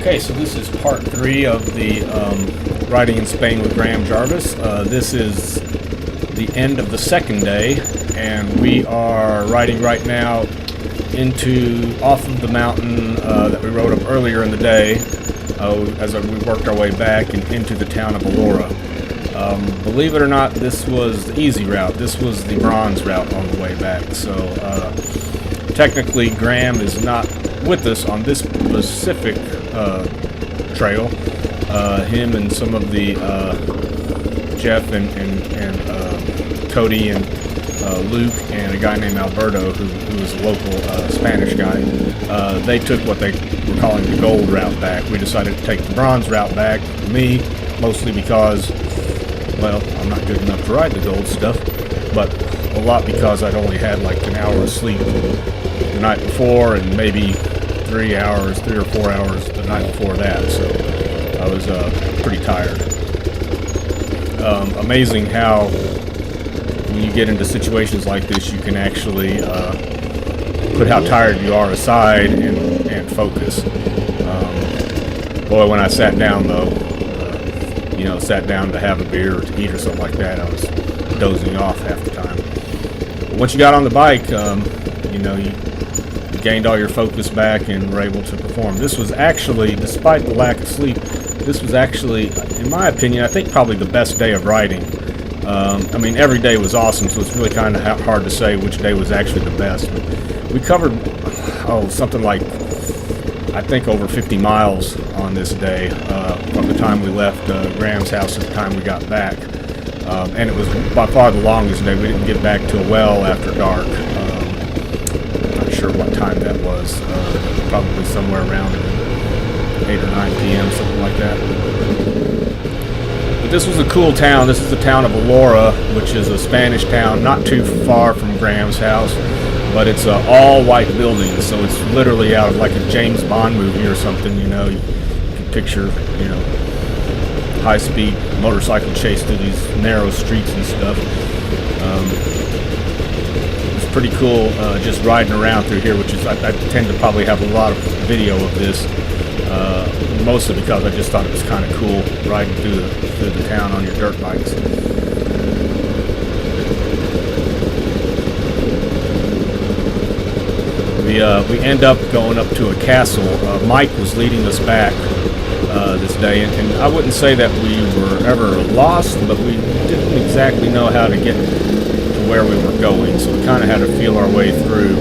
Okay, so this is part 3 of the riding in Spain with Graham Jarvis. This is the end of the second day, and we are riding right now off of the mountain that we rode up earlier in the day as we worked our way back and into the town of Alora. Believe it or not, this was the easy route. This was the bronze route on the way back. So technically, Graham is not with us on this specific trail. Him and some of the Jeff and Cody and Luke and a guy named Alberto, who was a local Spanish guy, they took what they were calling the gold route back. We decided to take the bronze route back. Me, mostly because, well, I'm not good enough to ride the gold stuff, but a lot because I'd only had like an hour of sleep the night before and maybe 3 or 4 hours the night before that, so I was pretty tired. Amazing how when you get into situations like this, you can actually put how tired you are aside and focus. Boy, when I sat down though, sat down to have a beer or to eat or something like that, I was dozing off half the time. Once you got on the bike, you gained all your focus back and were able to perform. This was actually, despite the lack of sleep, this was actually, in my opinion, I think probably the best day of riding. I mean, every day was awesome, so it's really kind of hard to say which day was actually the best. But we covered, something like, I think over 50 miles on this day from the time we left Graham's house to the time we got back. And it was by far the longest day. We didn't get back till well after dark. Sure what time that was, probably somewhere around 8 or 9 p.m., something like that. But this was a cool town. This is the town of Alora, which is a Spanish town not too far from Graham's house, but it's all white buildings, so it's literally out of like a James Bond movie or something. You can picture high-speed motorcycle chase through these narrow streets and stuff. Pretty cool just riding around through here, which is I tend to probably have a lot of video of this, mostly because I just thought it was kind of cool riding through the town on your dirt bikes. We end up going up to a castle. Mike was leading us back this day, and I wouldn't say that we were ever lost, but we didn't exactly know how to get where we were going, so we kind of had to feel our way through.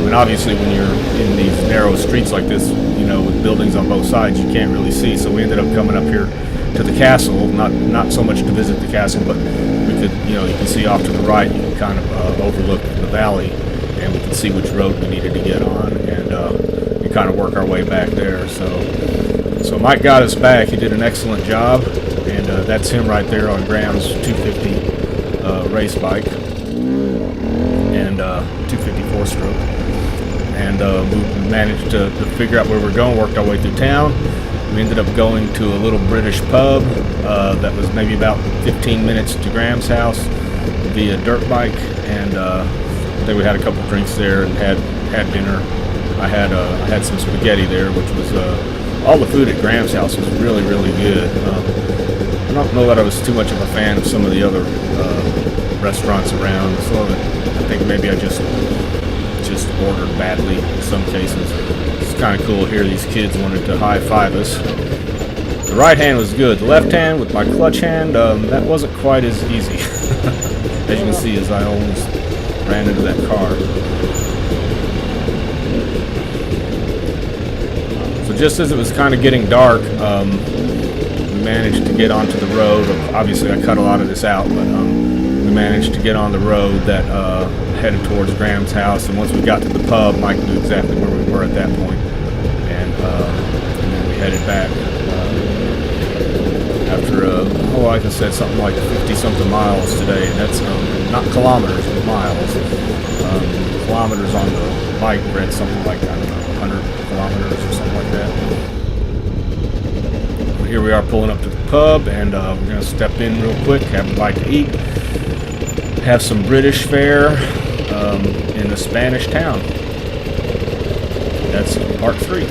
And obviously when you're in these narrow streets like this, with buildings on both sides, you can't really see, so we ended up coming up here to the castle, not so much to visit the castle, but we could, you can see off to the right, you can kind of overlook the valley, and we can see which road we needed to get on, and we kind of work our way back there. So Mike got us back. He did an excellent job, and that's him right there on Graham's 250 race bike and 254 stroke, and we managed to figure out where we're going, worked our way through town. We ended up going to a little British pub that was maybe about 15 minutes to Graham's house via dirt bike, and then we had a couple drinks there and had dinner. I had some spaghetti there, which was all the food at Graham's house was really, really good. I don't know that I was too much of a fan of some of the other restaurants around. So I think maybe I just ordered badly in some cases. It's kind of cool here. These kids wanted to high-five us. The right hand was good. The left hand with my clutch hand, that wasn't quite as easy. As you can see, as I almost ran into that car. So just as it was kind of getting dark, we managed to get onto the road. Obviously, I cut a lot of this out, but we managed to get on the road that headed towards Graham's house. And once we got to the pub, Mike knew exactly where we were at that point, and then we headed back after, like I said, something like 50-something miles today. And that's not kilometers, but miles. Kilometers on the bike read something like, I don't know, 100 kilometers or something like that. But here we are pulling up to the pub, and we're going to step in real quick, have a bite to eat, have some British fare in a Spanish town. That's part 3.